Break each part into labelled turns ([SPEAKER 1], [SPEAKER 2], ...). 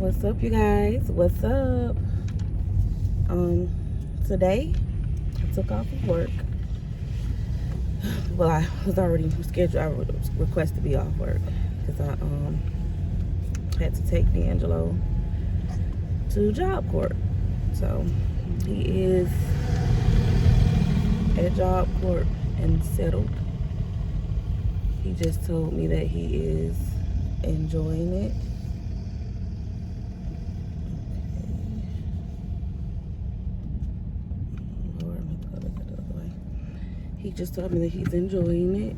[SPEAKER 1] What's up, you guys? What's up? Today I took off of work. Well, I was already scheduled. I was requested to be off work because I had to take D'Angelo to job court. So he is at job court and settled. He just told me that he is enjoying it. He just told me that he's enjoying it.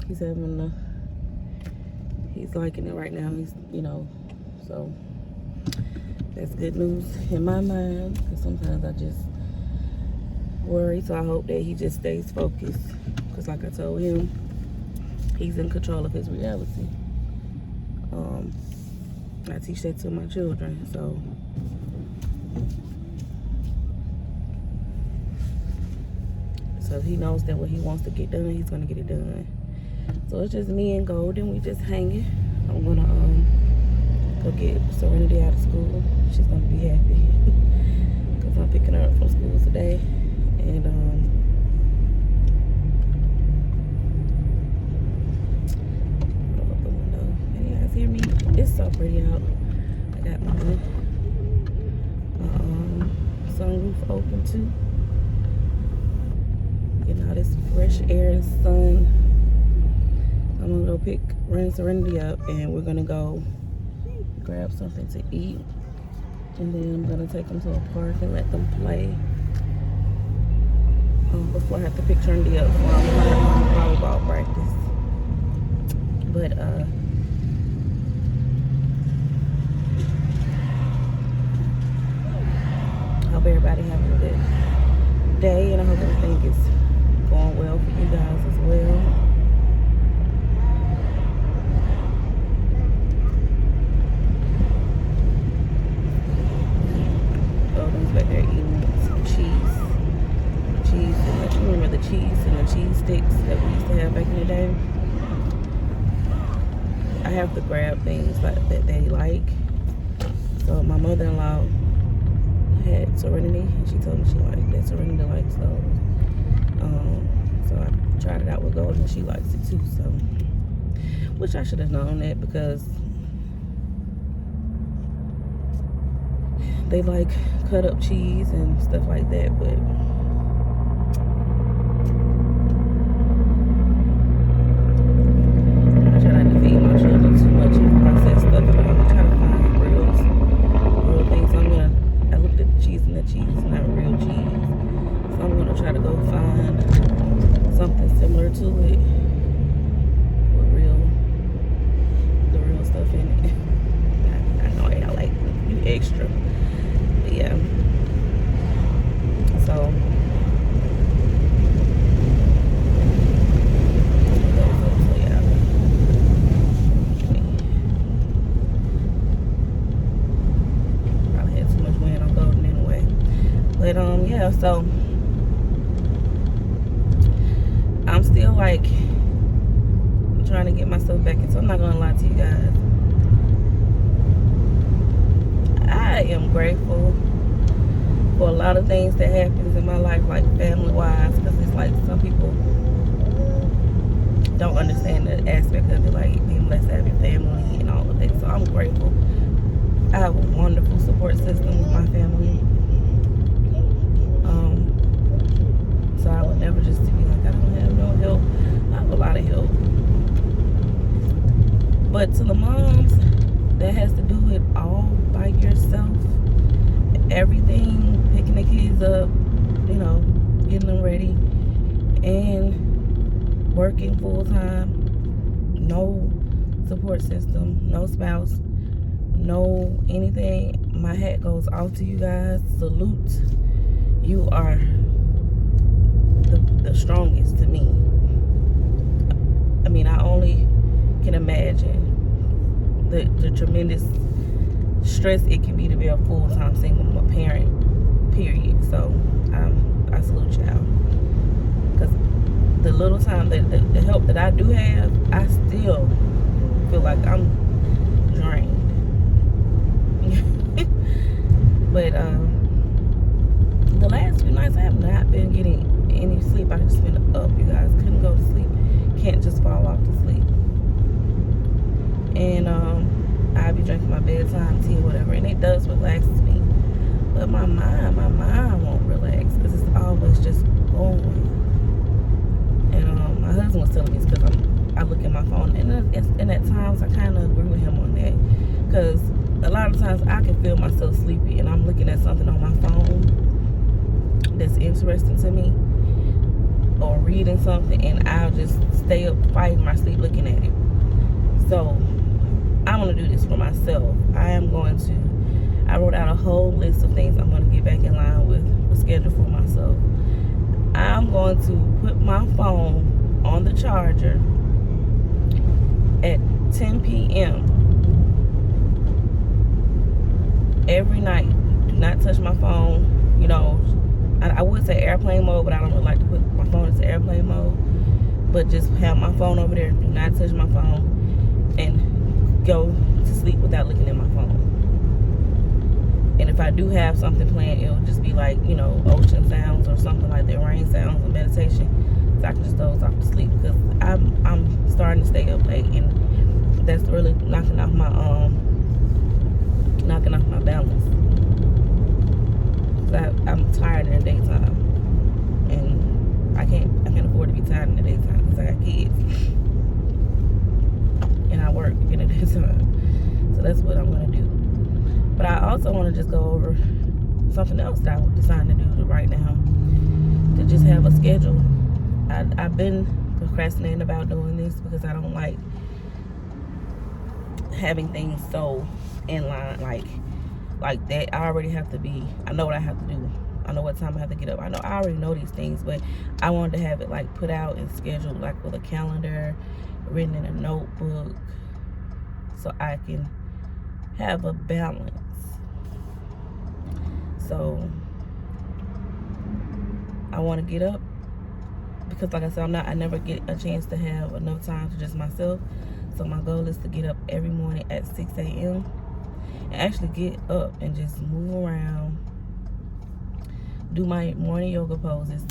[SPEAKER 1] He's liking it right now. So that's good news in my mind, because sometimes I just worry. So I hope that he just stays focused, because like I told him, he's in control of his reality. I teach that to my children, so if he knows that what he wants to get done, he's gonna get it done. So it's just me and Golden. We just hanging. I'm gonna go get Serenity out of school. She's gonna be happy because I'm picking her up from school today. And roll up the window. Can you guys hear me? It's so pretty out. I got my sunroof open too. Getting all this fresh air and sun. I'm gonna go run Serenity up, and we're gonna go grab something to eat, and then I'm gonna take them to a park and let them play before I have to pick Trinity up for volleyball practice. But I hope everybody having a good day, and I hope everything is going well for you guys as well. Golden's back there eating some cheese. You remember the cheese and the cheese sticks that we used to have back in the day? I have to grab things like that they like. So my mother-in-law had Serenity, and she told me she liked that. Serenity likes those. So I tried it out with Golden, and she likes it too. So, which I should have known that, because they like cut up cheese and stuff like that. But I try not to feed my children too much of processed stuff. But I'm gonna try to find real things. I looked at the cheese, and the cheese is not real cheese. So I'm gonna try to go find something similar to it with the real stuff in it. I know I like you extra, but yeah. So yeah. Probably had too much wind on Golden anyway. But yeah, so I'm still like trying to get myself back in. So I'm not gonna lie to you guys. I am grateful for a lot of things that happens in my life, like family wise, because it's like some people don't understand the aspect of it, like being blessed to have your family and all of that. So I'm grateful. I have a wonderful support system with my family. So I would never just be like, I don't have no help. I have a lot of help. But to the moms that has to do it all by yourself, everything, picking the kids up, getting them ready, and working full time, no support system, no spouse, no anything, my hat goes off to you guys. Salute. You are the strongest to me. I mean, I only can imagine the tremendous stress it can be to be a full-time single parent, period. So I salute y'all, because the little time that the help that I do have, I still feel like I'm drained. But the last few nights I have not been getting any sleep. I've just been up, you guys. Couldn't go to sleep. Can't just fall off to sleep. And I'll be drinking my bedtime tea or whatever, and it does relax me. But my mind won't relax because it's always just going. And my husband was telling me it's because I look at my phone, and at times I kind of agree with him on that, because a lot of times I can feel myself sleepy and I'm looking at something on my phone that's interesting to me, or reading something, and I'll just stay up fighting my sleep looking at it. So I want to do this for myself. I wrote out a whole list of things I'm going to get back in line with a schedule for myself. I'm going to put my phone on the charger at 10 p.m. every night. Do not touch my phone. You know, I would say airplane mode, but I don't really like to put my phone into airplane mode. But just have my phone over there. Do not touch my phone, and go to sleep without looking at my phone. And if I do have something planned, it'll just be like, you know, ocean sounds or something like that, rain sounds or meditation. So I can just doze off to sleep, because I'm starting to stay up late, and that's really knocking off my balance. I'm tired in the daytime, and I can't afford to be tired in the daytime because I got kids and I work in the daytime. So that's what I'm gonna do. But I also want to just go over something else that I decided to do right now, to just have a schedule. I've been procrastinating about doing this because I don't like having things so in line, like that. I already have to be, I know what I have to do. I know what time I have to get up. I already know these things, but I wanted to have it like put out and scheduled, like with a calendar, written in a notebook, so I can have a balance. So I want to get up, because like I said, I never get a chance to have enough time to just myself. So my goal is to get up every morning at 6 a.m. and actually get up and just move around, do my morning yoga poses,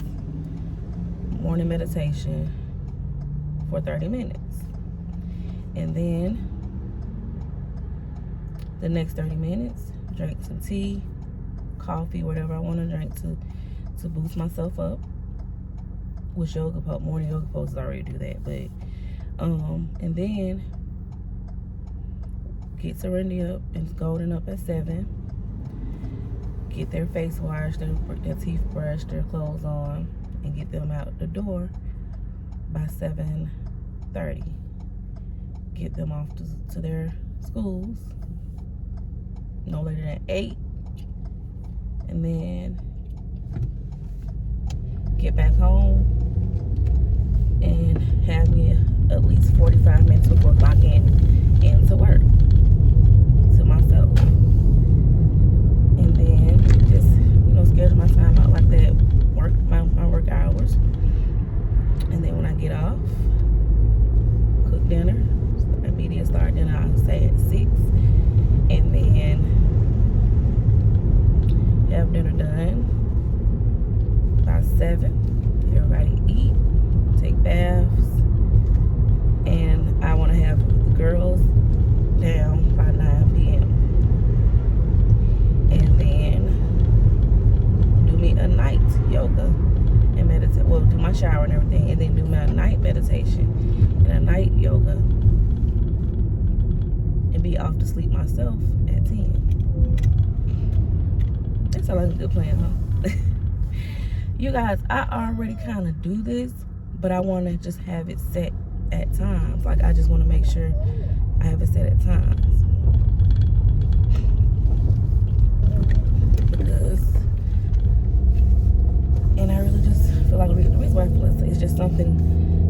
[SPEAKER 1] morning meditation for 30 minutes. And then the next 30 minutes, drink some tea, coffee, whatever I want to drink to boost myself up. With morning yoga poses, I already do that, but and then get Serenity up and Golden up at 7. Get their face washed, their teeth brushed, their clothes on, and get them out the door by 7:30. Get them off to their schools no later than 8, and then get back home and have me at least 45 minutes before clocking into work to myself. And then just, you know, schedule my time out like that, work my work hours. And then when I get off, cook dinner, immediate start dinner, I'll say at 6. And then have dinner done by 7. Everybody eat, take baths, and I want to have the girls down by 9 p.m. And then do me a night yoga and meditate. Well, do my shower and everything, and then do my night meditation and a night yoga, and be off to sleep myself at 10. That sounds like a good plan, huh? You guys, I already kind of do this, but I want to just have it set at times. Like, I just want to make sure I have it set at times. And I really just feel like the reason why I feel like it's just something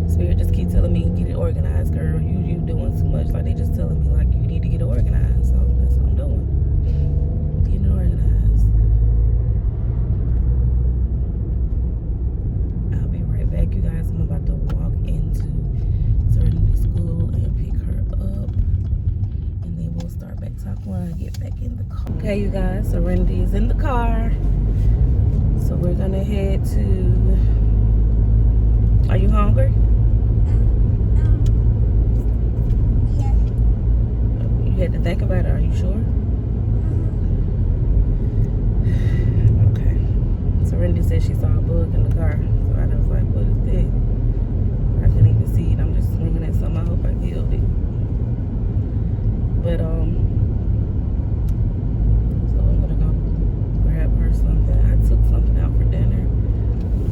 [SPEAKER 1] Spirit just keep telling me, get it organized, girl. You doing too much. Like, they just telling me, like, you need to get it organized. So that's what I'm doing. Getting it organized. I'll be right back, you guys. I'm about to walk into Serenity School and pick her up. talk when I get back in the car. Okay, you guys, Serenity is in the car. So we're gonna head to... Are you hungry?
[SPEAKER 2] Yeah.
[SPEAKER 1] You had to think about it, are you sure? Okay. Serenity said she saw a bug in the car. So I was like, what is this? I couldn't even see it. I'm just swinging at something. I hope I killed it. But, so I'm gonna go grab her something. I took something out for dinner.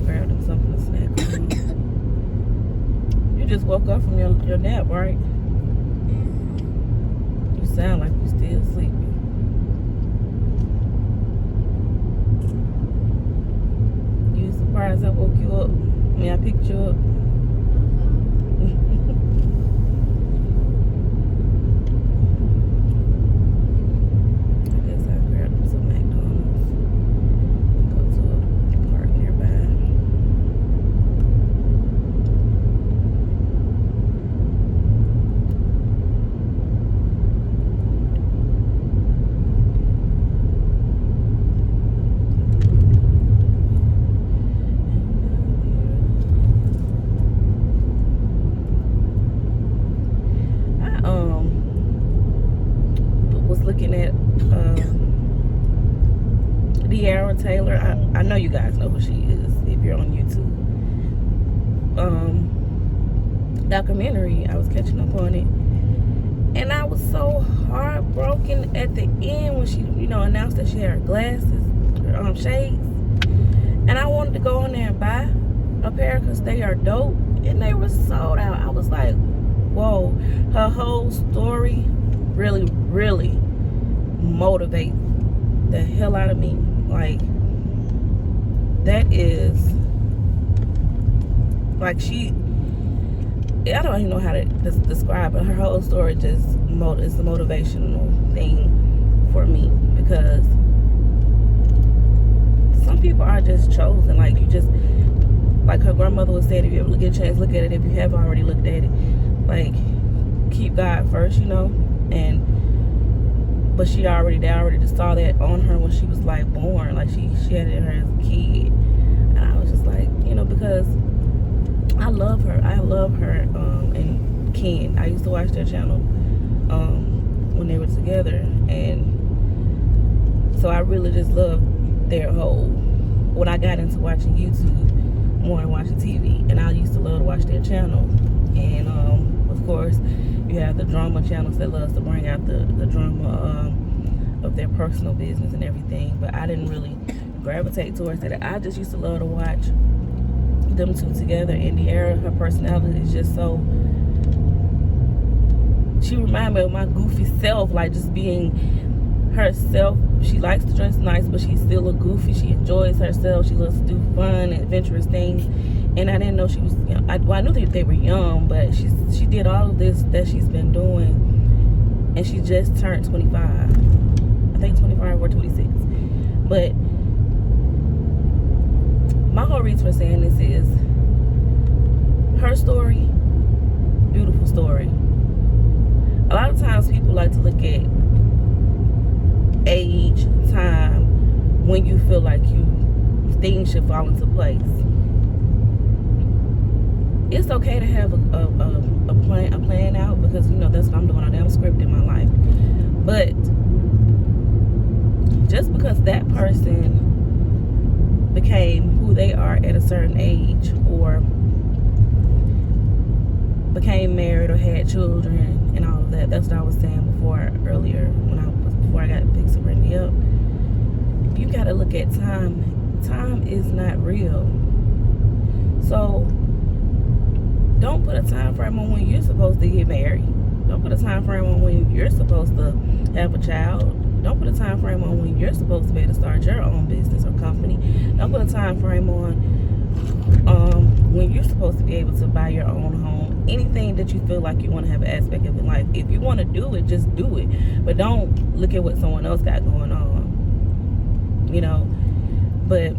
[SPEAKER 1] Grabbed him something to snack on. You just woke up from your nap, right? You sound like you're still sleeping. You surprised I woke you up? I mean, I picked you up. Taylor, I know you guys know who she is if you're on YouTube. Documentary, I was catching up on it, and I was so heartbroken at the end when she, announced that she had her glasses, her shades, and I wanted to go in there and buy a pair because they are dope, and they were sold out. I was like, whoa. Her whole story really, really motivates the hell out of me. Like, that is, like, I don't even know how to describe it. Her whole story just is a motivational thing for me, because some people are just chosen. Like, you just, like her grandmother would say, if you ever get a chance, look at it. If you haven't already looked at it, like, keep God first, but they already just saw that on her when she was like born. Like, she had it in her as a kid. And I was just like, because I love her. And Ken. I used to watch their channel when they were together. And so I really just love their when I got into watching YouTube more than watching TV. And I used to love to watch their channel. And of course, you have the drama channels that loves to bring out the drama of their personal business and everything. But I didn't really gravitate towards it. I just used to love to watch them two together. In the era, her personality is just so... She reminded me of my goofy self, like just being herself. She likes to dress nice, but she's still a goofy. She enjoys herself. She loves to do fun and adventurous things. And I didn't know she was young. I knew that they were young, but she did all of this that she's been doing, and she just turned 25. I think 25 or 26. But my whole reason for saying this is her story, beautiful story. A lot of times people like to look at age, time, when you feel like things should fall into place. It's okay to have a plan out, because that's what I'm doing. I'm scripting my life. But just because that person became who they are at a certain age, or became married or had children and all of that, that's what I was saying earlier before I got to pick Serenity up. You got to look at time. Time is not real. So don't put a time frame on when you're supposed to get married. Don't put a time frame on when you're supposed to have a child. Don't put a time frame on when you're supposed to be able to start your own business or company. Don't put a time frame on when you're supposed to be able to buy your own home. Anything that you feel like you want to have an aspect of in life. If you want to do it, just do it. But don't look at what someone else got going on. But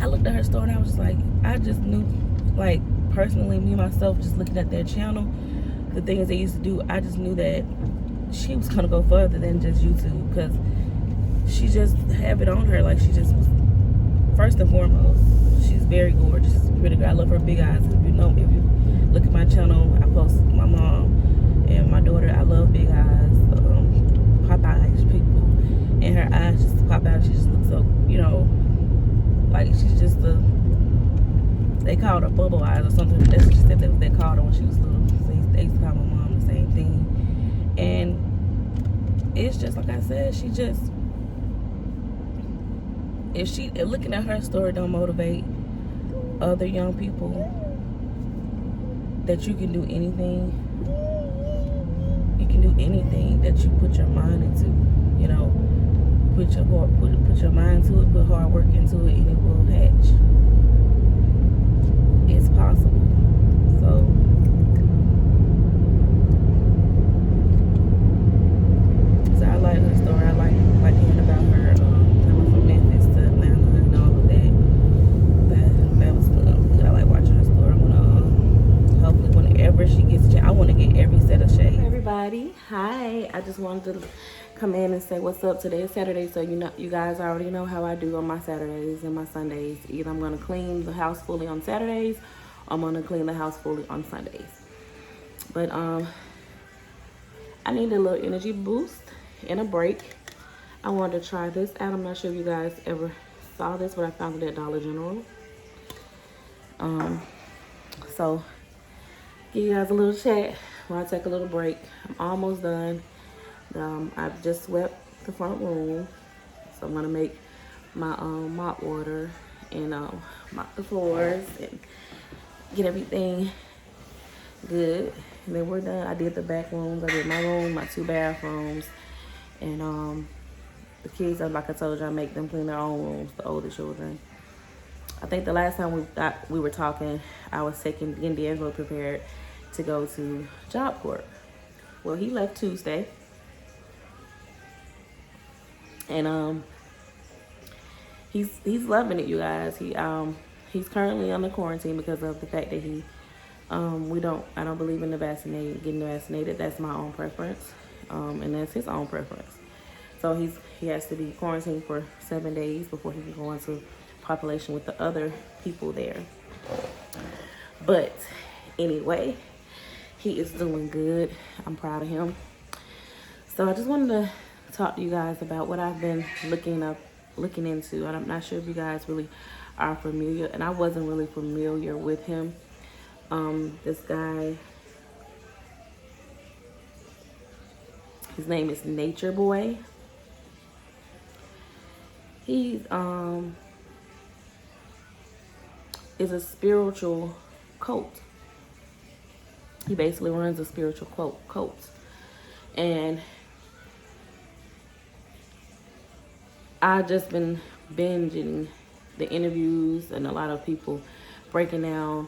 [SPEAKER 1] I looked at her story and I was just like, I just knew, like, personally, me myself, just looking at their channel, the things they used to do, I just knew that she was gonna go further than just YouTube, because she just have it on her. Like, she just was, first and foremost, she's very gorgeous, pretty girl. I love her big eyes. If you look at my channel, I post my mom and my daughter. I love big eyes, pop eyes people, and her eyes just pop out. She just looks so, like she's just they called her bubble eyes or something. That's what she said they called her when she was little. So they used to call my mom the same thing. And it's just like I said, she just, if looking at her story don't motivate other young people that you can do anything, that you put your mind into, put your mind to it, put hard work into it, and it will hatch. It's possible. So I like her story. I like hearing about her coming from Memphis to Atlanta and all of that. That was good. I like watching her story. I'm gonna hopefully whenever she gets a chance, I want to get every set of shades. Hey everybody, hi. I just wanted to come in and say what's up. Today is Saturday, so you guys already know how I do on my Saturdays and my Sundays. Either I'm gonna clean the house fully on Saturdays, or I'm gonna clean the house fully on Sundays. But I need a little energy boost and a break. I wanted to try this out. I'm not sure if you guys ever saw this, but I found it at Dollar General. So give you guys a little chat while I take a little break. I'm almost done. I've just swept the front room, so I'm gonna make my mop water and mop the floors and get everything good. And then we're done. I did the back rooms. I did my room, my 2 bathrooms, and the kids, like I told you, I make them clean their own rooms, the older children. I think the last time we were talking, I was getting D'Angelo prepared to go to Job Corps. Well, he left Tuesday, and he's loving it, you guys. He's currently under quarantine because of the fact that I don't believe in getting vaccinated. That's my own preference, and that's his own preference. So he has to be quarantined for 7 days before he can go into population with the other people there. But anyway, he is doing good. I'm proud of him. So I just wanted to talk to you guys about what I've been looking into. And I'm not sure if you guys really are familiar, and I wasn't really familiar with him. This guy, his name is Nature Boy. He is a spiritual cult. He basically runs a spiritual cult. And I've just been binging the interviews and a lot of people breaking down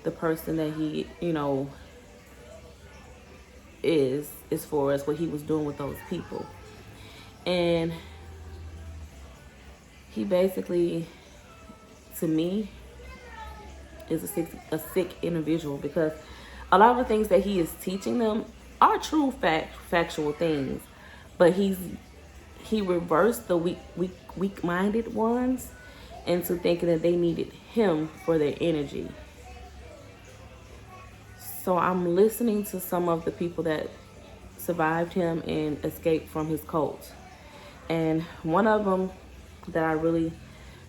[SPEAKER 1] the person that he, is as far as what he was doing with those people. And he basically, to me, is a sick individual, because a lot of the things that he is teaching them are true factual things, but he reversed the weak-minded ones into thinking that they needed him for their energy. So I'm listening to some of the people that survived him and escaped from his cult. And one of them that I really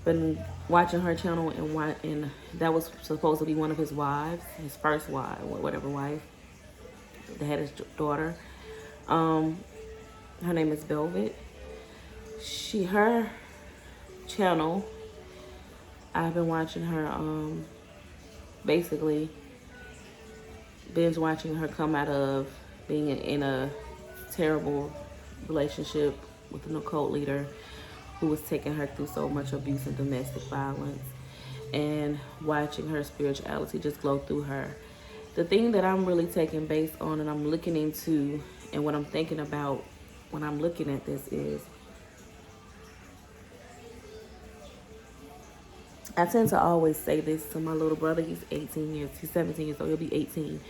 [SPEAKER 1] been watching her channel, and that was supposed to be one of his wives, his first wife, whatever wife, that had his daughter. Her name is Velvet. Her channel, I've been watching her, basically binge watching her come out of being in a terrible relationship with an occult leader who was taking her through so much abuse and domestic violence, and watching her spirituality just glow through her. The thing that I'm really taking base on, and I'm looking into, and what I'm thinking about when I'm looking at this is, I tend to always say this to my little brother. He's 17 years old. He'll be 18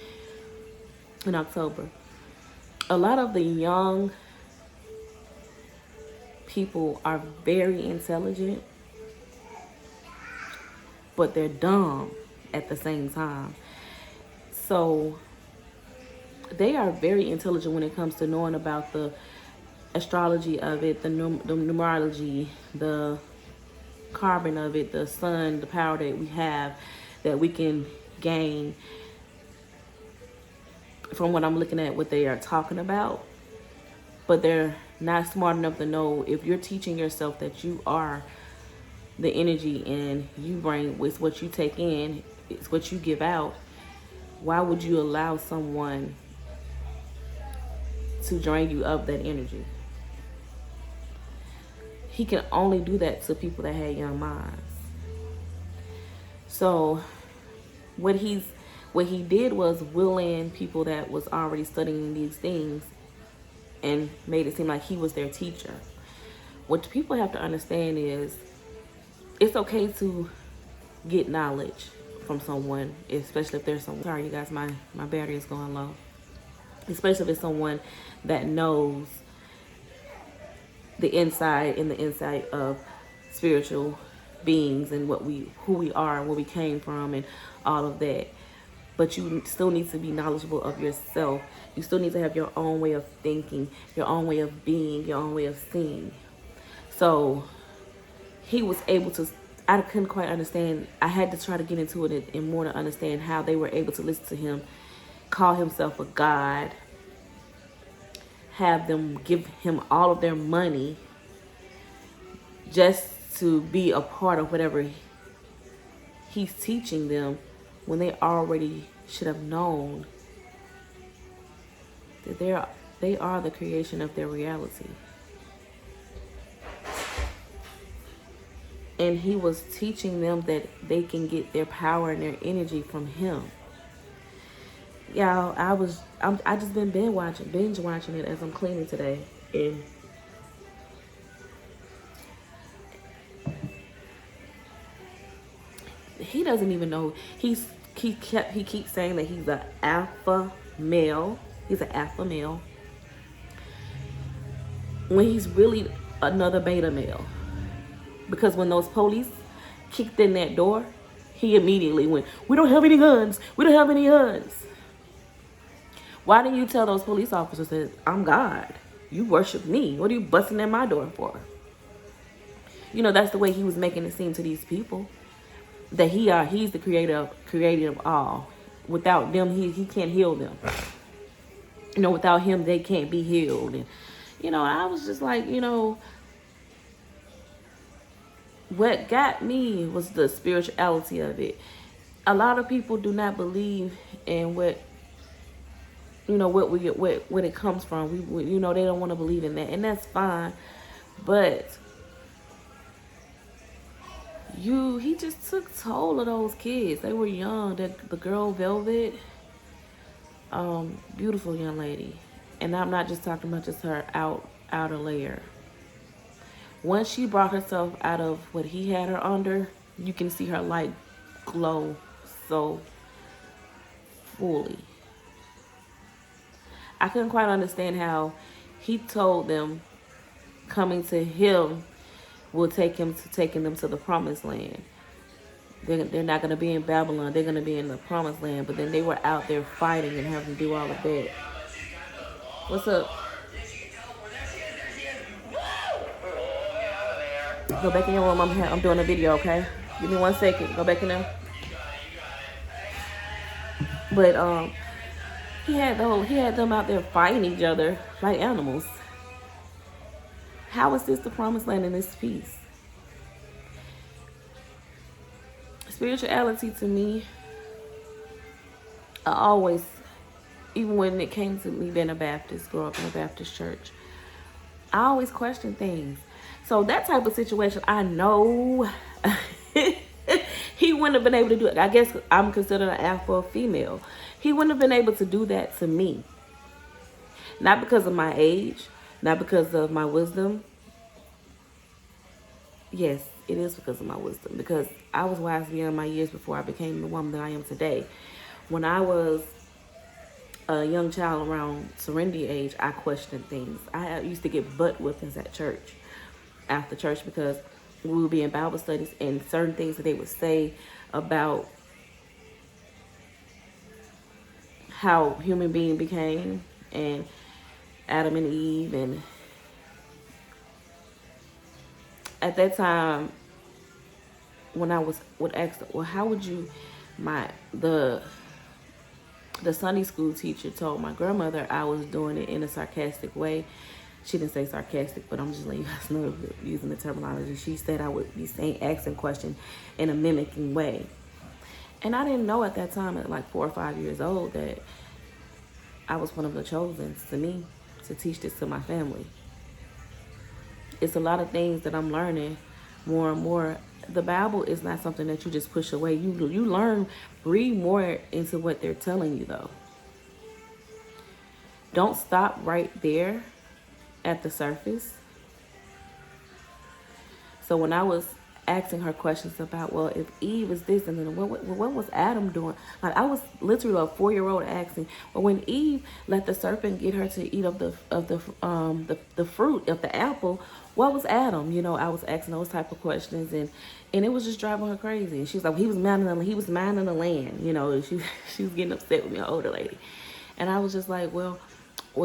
[SPEAKER 1] in October. A lot of the young people are very intelligent, but they're dumb at the same time. So they are very intelligent when it comes to knowing about the astrology of it, the numerology, the carbon of it, the sun, the power that we have, that we can gain from what I'm looking at, what they are talking about. But they're not smart enough to know, if you're teaching yourself that you are the energy and you bring with what you take in, it's what you give out, why would you allow someone to drain you of that energy? He can only do that to people that had young minds. So what he did was will in people that was already studying these things and made it seem like he was their teacher. What people have to understand is, it's okay to get knowledge from someone, especially if there's someone, sorry you guys, my battery is going low. Especially if it's someone that knows the inside and the insight of spiritual beings and who we are and where we came from and all of that. But you still need to be knowledgeable of yourself. You still need to have your own way of thinking, your own way of being, your own way of seeing. So he was able to, I couldn't quite understand. I had to try to get into it and more to understand how they were able to listen to him, call himself a god, have them give him all of their money just to be a part of whatever he's teaching them, when they already should have known that they are the creation of their reality. And he was teaching them that they can get their power and their energy from him. Y'all, I just been binge watching it as I'm cleaning today, and he doesn't even know. He keeps saying that he's an alpha male. He's an alpha male when he's really another beta male. Because when those police kicked in that door, he immediately went, "We don't have any guns. We don't have any guns." Why didn't you tell those police officers that I'm God? You worship me. What are you busting at my door for? You know, that's the way he was making it seem to these people. That he's the creator of all. Without them, he can't heal them. You know, without him, they can't be healed. And, you know, I was just like, you know, what got me was the spirituality of it. A lot of people do not believe in what it comes from. We they don't want to believe in that, and that's fine. But he just took toll of those kids. They were young. The girl Velvet, beautiful young lady, and I'm not just talking about just her outer layer. Once she brought herself out of what he had her under, you can see her light glow so fully. I couldn't quite understand how he told them coming to him will taking them to the promised land. They're not going to be in Babylon. They're going to be in the promised land. But then they were out there fighting and having to do all of that. What's up? Go back in your room. I'm doing a video, okay? Give me 1 second. Go back in there. But he had them out there fighting each other like animals. How is this the promised land in this peace? Spirituality to me, I always, even when it came to me being a Baptist, grew up in a Baptist church, I always question things. So that type of situation, I know he wouldn't have been able to do it. I guess I'm considered an alpha female. He wouldn't have been able to do that to me. Not because of my age, not because of my wisdom. Yes, it is because of my wisdom. Because I was wise beyond my years before I became the woman that I am today. When I was a young child around serenity age, I questioned things. I used to get butt whippings at church, after church, because we would be in Bible studies and certain things that they would say about how human being became and Adam and Eve. And at that time, when I would ask, well, how would you, my the Sunday school teacher told my grandmother I was doing it in a sarcastic way. She didn't say sarcastic, but I'm just letting you guys know using the terminology. She said I would be saying asking questions in a mimicking way. And I didn't know at that time, at like 4 or 5 years old, that I was one of the chosen to me to teach this to my family. It's a lot of things that I'm learning more and more. The Bible is not something that you just push away. You learn, read more into what they're telling you, though. Don't stop right there at the surface. So when I was asking her questions about, well, if Eve is this, and then what was Adam doing? Like, I was literally a 4-year-old asking. But when Eve let the serpent get her to eat of the fruit of the apple, what was Adam? You know, I was asking those type of questions, and it was just driving her crazy. And she was like, he was minding the land. You know, she was getting upset with me, an older lady, and I was just like, well,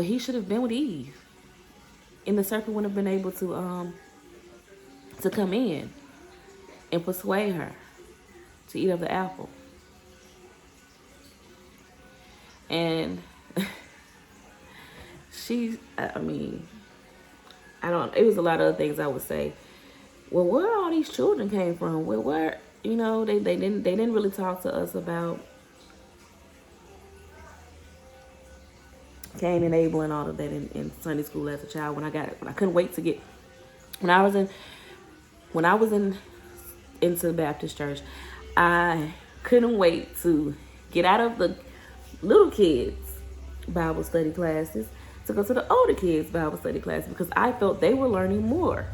[SPEAKER 1] he should have been with Eve, and the serpent wouldn't have been able to come in and persuade her to eat of the apple. And it was a lot of other things I would say. Well, where all these children came from? Well, where, you know, they didn't really talk to us about Cain and Abel and all of that in Sunday school as a child. When I couldn't wait to get, when I was into the Baptist church, I couldn't wait to get out of the little kids' Bible study classes to go to the older kids' Bible study classes, because I felt they were learning more.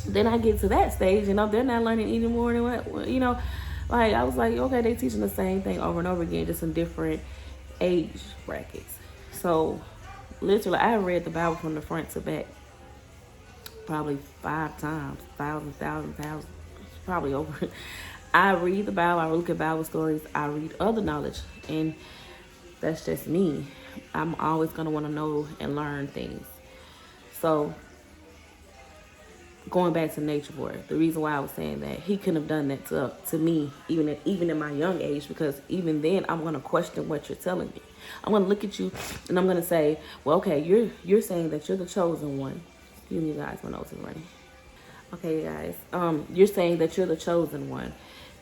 [SPEAKER 1] Then I get to that stage, you know, they're not learning any more than what, you know, like, I was like, okay, they teaching the same thing over and over again, just in different age brackets. So literally, I read the Bible from the front to back probably 5 times, thousand, probably over. I read the Bible, I look at Bible stories, I read other knowledge, and that's just me. I'm always going to want to know and learn things. So going back to Nature Boy, the reason why I was saying that he couldn't have done that to me, even in my young age, because even then I'm going to question what you're telling me. I'm going to look at you and I'm going to say, well, okay, you're saying that you're the chosen one. Excuse me, guys, my nose is running. Okay, guys, you're saying that you're the chosen one,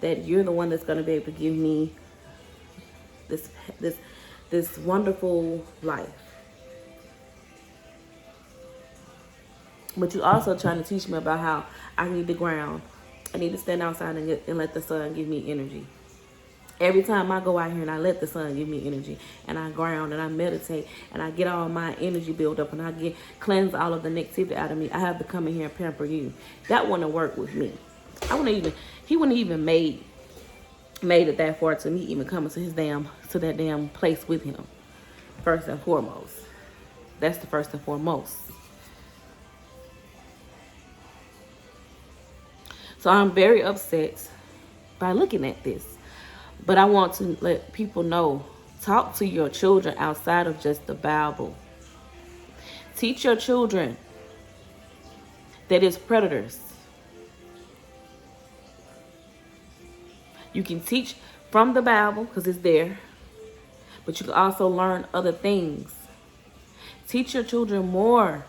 [SPEAKER 1] that you're the one that's going to be able to give me this wonderful life. But you also trying to teach me about how I need to ground. I need to stand outside and let the sun give me energy. Every time I go out here and I let the sun give me energy, and I ground and I meditate and I get all my energy built up and I cleanse all of the negativity out of me, I have to come in here and pamper you. That wouldn't work with me. He wouldn't even made it that far to me even coming to that damn place with him. First and foremost. That's the first and foremost. So I'm very upset by looking at this. But I want to let people know, talk to your children outside of just the Bible. Teach your children that it's predators. You can teach from the Bible because it's there, but you can also learn other things. Teach your children more.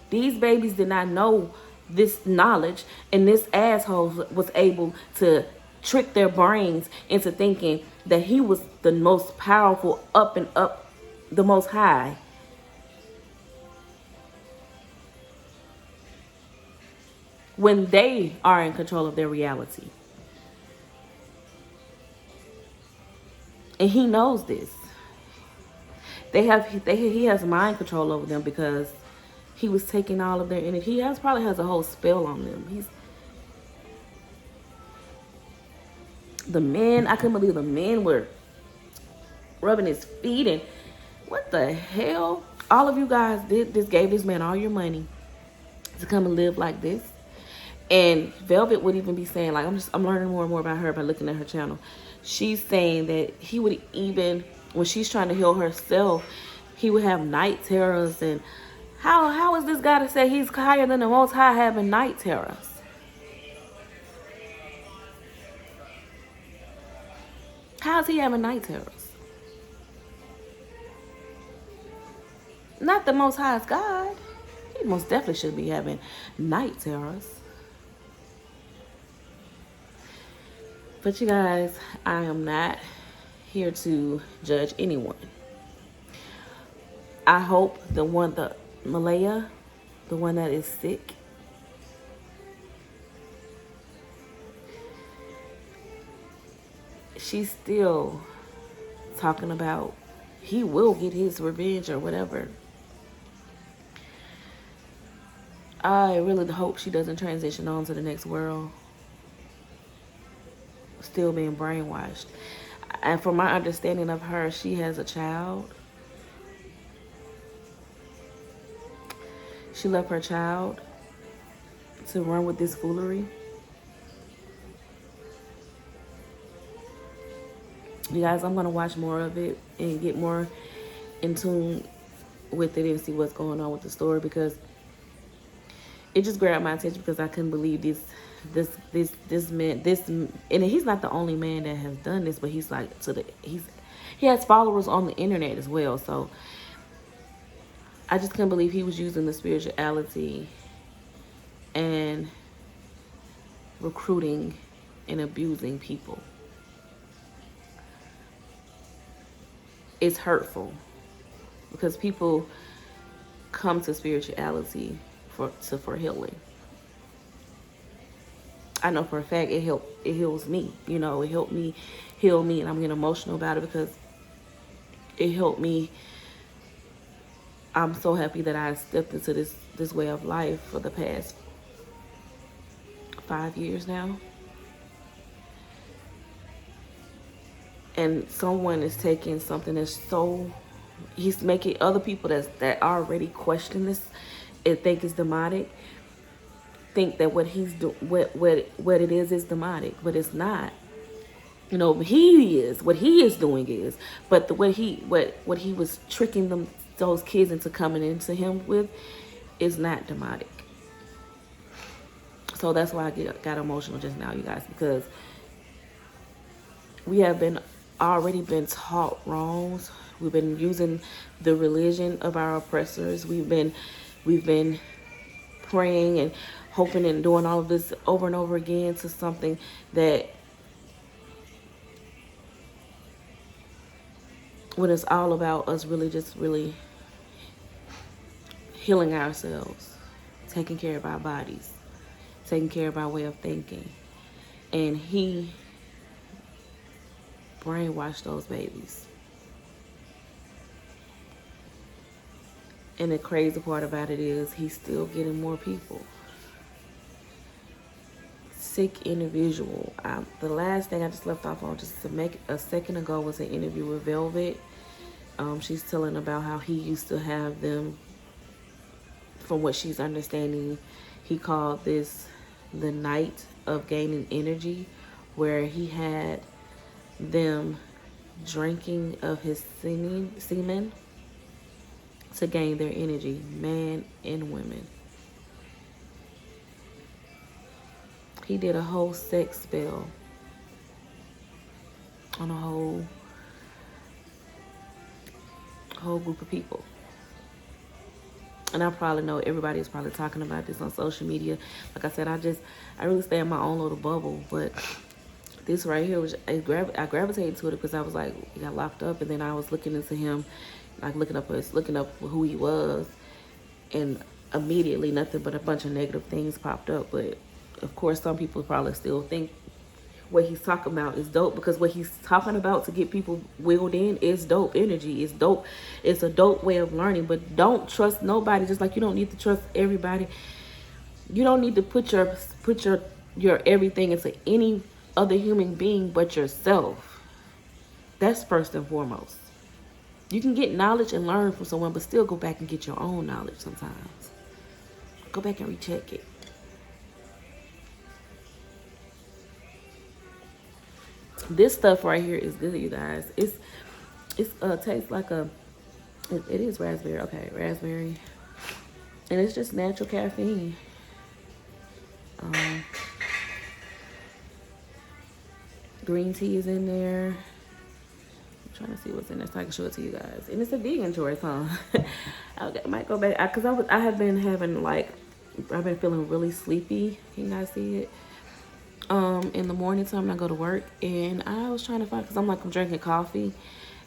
[SPEAKER 1] These babies did not know this knowledge, and this asshole was able to trick their brains into thinking that he was the most powerful, up, the most high. When they are in control of their reality. And he knows this. He has mind control over them because he was taking all of their energy. He probably has a whole spell on them. I couldn't believe the men were rubbing his feet, and What the hell? All of you guys did this, gave this man all your money to come and live like this. And Velvet would even be saying, like, I'm learning more and more about her by looking at her channel. She's saying that he would even, when she's trying to heal herself, he would have night terrors. And how is this guy to say he's higher than the Most High having night terrors? How's he having night terrors? Not the Most High's God. He most definitely should be having night terrors. But you guys, I am not here to judge anyone. I hope the Malaya, the one that is sick, she's still talking about he will get his revenge or whatever. I really hope she doesn't transition on to the next world, still being brainwashed. And from my understanding of her, she has a child. She left her child to run with this foolery. You guys, I'm going to watch more of it and get more in tune with it and see what's going on with the story, because it just grabbed my attention because I couldn't believe this man, and he's not the only man that has done this, but he's like he has followers on the internet as well. So I just couldn't believe he was using the spirituality and recruiting and abusing people. It's hurtful because people come to spirituality for healing. I know for a fact it heals me. You know, it helped me heal me, and I'm getting emotional about it because it helped me. I'm so happy that I stepped into this way of life for the past 5 years now. And someone is taking something that's he's making other people that already question this and think it's demonic, think that what he's what it is demonic, but it's not. You know, what he is doing is, but what he was tricking those kids into coming into him with is not demonic. So that's why I got emotional just now, you guys, because we have already been taught wrongs. We've been using the religion of our oppressors. We've been praying and hoping and doing all of this over and over again to something that, when it's all about us really healing ourselves, taking care of our bodies, taking care of our way of thinking. And he brainwashed those babies. And the crazy part about it is he's still getting more people. Sick individual. The last thing I just left off on just to make a second ago was an interview with Velvet. She's telling about how he used to have them, from what she's understanding, he called this the night of gaining energy, where he had them drinking of his semen to gain their energy, man and women. He did a whole sex spell on a whole group of people. And I probably know everybody's probably talking about this on social media. Like I said, I really stay in my own little bubble, but this right here, I gravitated to it because I was like, he got locked up, and then I was looking into him, like looking up who he was, and immediately nothing but a bunch of negative things popped up. But of course, some people probably still think what he's talking about is dope, because what he's talking about to get people wheeled in is dope energy. It's dope. It's a dope way of learning. But don't trust nobody, just like you don't need to trust everybody. You don't need to put your everything into any other human being but yourself. That's first and foremost. You can get knowledge and learn from someone, but still go back and get your own knowledge sometimes. Go back and recheck it. This stuff right here is good, you guys. It's tastes like a, it is raspberry. Okay, raspberry. And it's just natural caffeine. Green tea is in there. I'm trying to see what's in there so I can show it to you guys. And it's a vegan choice, huh? I might go back, because I have been having like, I've been feeling really sleepy. Can you guys see it? In the morning time when I go to work, and I was trying to find, because I'm drinking coffee,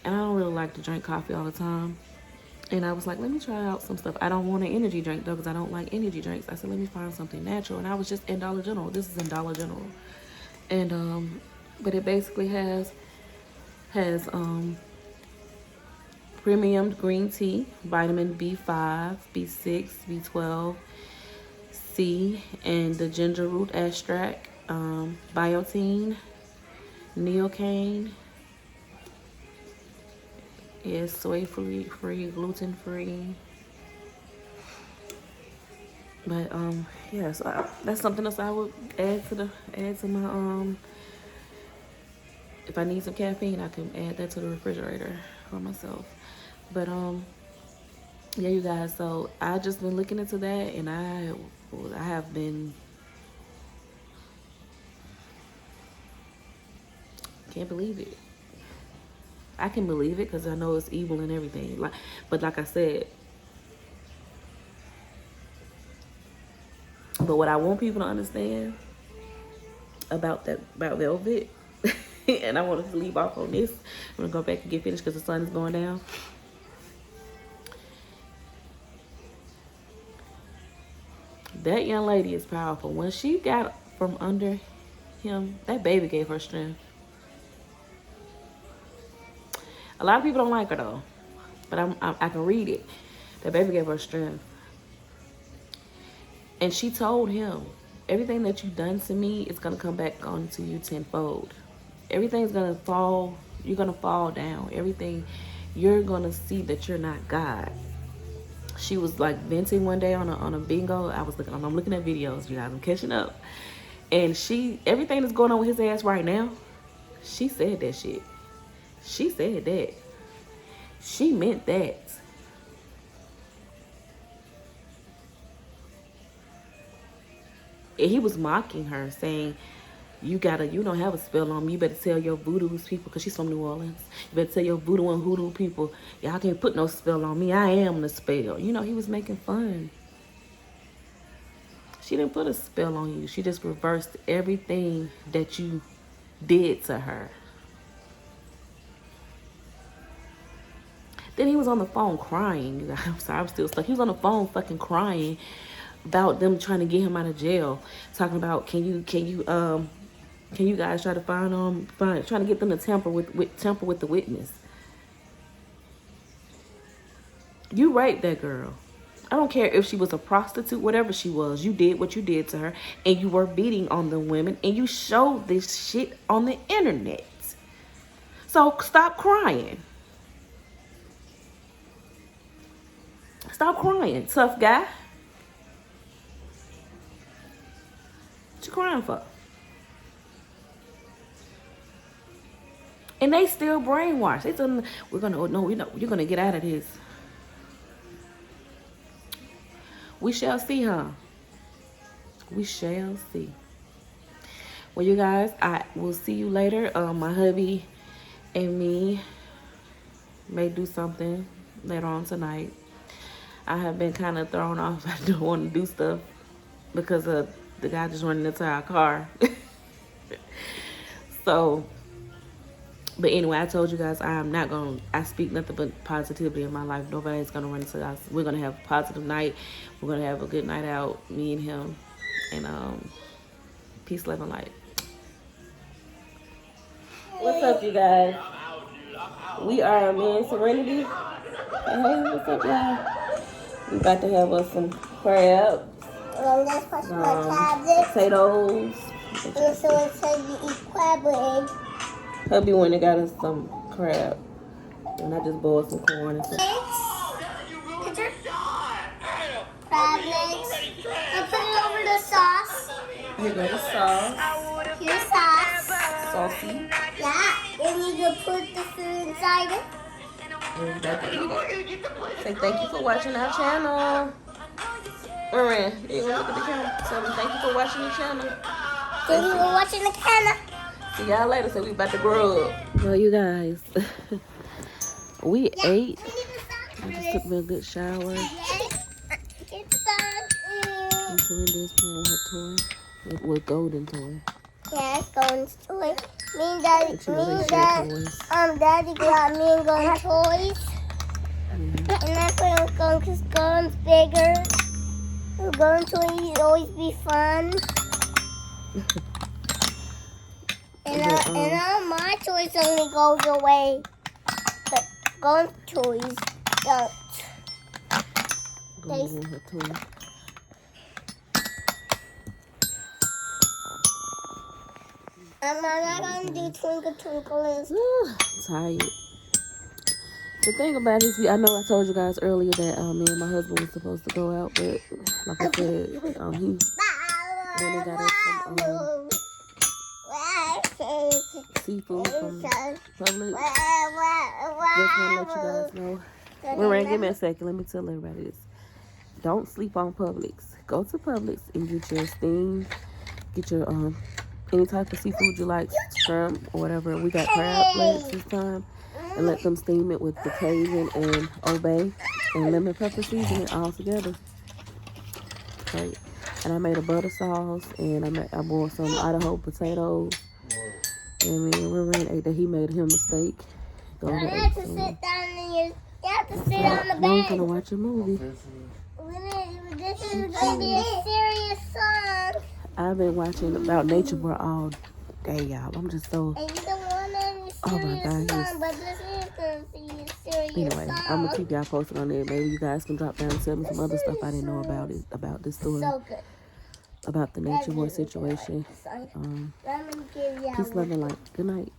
[SPEAKER 1] and I don't really like to drink coffee all the time. And I was like, let me try out some stuff. I don't want an energy drink though, because I don't like energy drinks. I said, let me find something natural. And I was just in Dollar General. This is in Dollar General. And but it basically has premium green tea, vitamin B5, B6, B12, C, and the ginger root extract, biotin, neocane. It's soy free, gluten free. But yeah, so that's something else I would add to my if I need some caffeine, I can add that to the refrigerator for myself. But yeah, you guys, so I just been looking into that, and I have been, can't believe it. I can believe it because I know it's evil and everything. But like I said, but what I want people to understand about velvet, and I want to leave off on this. I'm gonna go back and get finished because the sun is going down. That young lady is powerful. When she got from under him, that baby gave her strength. A lot of people don't like her though, but I can read it. That baby gave her strength. And she told him, everything that you've done to me is going to come back onto you tenfold. Everything's going to fall. You're going to fall down. Everything, you're going to see that you're not God. She was like venting one day on a bingo. I'm looking at videos, you guys. I'm catching up. And everything that's going on with his ass right now, she said that shit. She said that. She meant that. And he was mocking her, saying, you don't have a spell on me. You better tell your voodoo people, because she's from New Orleans. You better tell your voodoo and hoodoo people, y'all can't put no spell on me. I am the spell. You know, he was making fun. She didn't put a spell on you. She just reversed everything that you did to her. Then he was on the phone crying. I'm sorry, I'm still stuck. He was on the phone fucking crying about them trying to get him out of jail. Talking about, can you guys try to trying to get them to tamper with the witness. You raped that girl. I don't care if she was a prostitute, whatever she was. You did what you did to her, and you were beating on the women, and you showed this shit on the internet. So stop crying. Stop crying, tough guy. What you crying for? And they still brainwashed. They told them, you're gonna get out of this. We shall see, huh? We shall see. Well, you guys, I will see you later. My hubby and me may do something later on tonight. I have been kind of thrown off. I don't want to do stuff because of the guy just running into our car. So, but anyway, I told you guys I speak nothing but positivity in my life. Nobody's going to run into us. We're going to have a positive night. We're going to have a good night out, me and him. And peace, love, and light. What's up, you guys? We are me and Serenity. Hey, what's up, y'all? We about to have us some crab, potatoes. Hubby went and got us some crab. And I just boiled some corn and some.
[SPEAKER 2] Picture. Crab legs. I'll put it over the sauce.
[SPEAKER 1] Here go the sauce.
[SPEAKER 2] Here's sauce.
[SPEAKER 1] Saucy.
[SPEAKER 2] Yeah. Then you can put the food inside it.
[SPEAKER 1] And that's it. Say thank you for watching our channel. Marin, you gonna look at the camera? So thank you for watching the channel.
[SPEAKER 2] Thank you for watching the camera.
[SPEAKER 1] See y'all later. So we about to grub. Well, you guys, we ate. I just took me a good shower.
[SPEAKER 2] Get some.
[SPEAKER 1] And Serenda's playing with her toy. With golden toy.
[SPEAKER 2] Yeah, it's going toy. Me and Daddy,
[SPEAKER 1] But you know they share toys.
[SPEAKER 2] Daddy got me and Gun toys. And that's when Gun's bigger. Gun toys always be fun. And all my toys only goes away. But Gun's toys don't.
[SPEAKER 1] Golden with her toy.
[SPEAKER 2] I'm not gonna do Twinkle Twinkle.
[SPEAKER 1] Tired. The thing about it is, I know I told you guys earlier that me and my husband was supposed to go out, but like I said, he went and got us some seafood from Publix. Just want to let you guys know. Marin, give me a second. Let me tell everybody this. Don't sleep on Publix. Go to Publix and get your steam. Get your any type of seafood you like, shrimp or whatever. We got crab legs this time. And let them steam it with the Cajun and Obey and lemon pepper seasoning all together. Okay. And I made a butter sauce, and I boiled some Idaho potatoes. And me and Marin ate that. He made him a steak.
[SPEAKER 2] You have to sit down you have to sit on the bed.
[SPEAKER 1] Now I'm gonna watch a movie.
[SPEAKER 2] This is gonna be a serious song.
[SPEAKER 1] I've been watching about nature for all day, y'all. I'm just so.
[SPEAKER 2] And you don't want any serious song, but this is gonna be a serious
[SPEAKER 1] Anyway,
[SPEAKER 2] song.
[SPEAKER 1] I'm gonna keep y'all posted on it. Maybe you guys can drop down and tell me some other stuff I didn't know about this story.
[SPEAKER 2] So good.
[SPEAKER 1] About the nature war situation.
[SPEAKER 2] Let me give you
[SPEAKER 1] Peace, love, and light. Good night.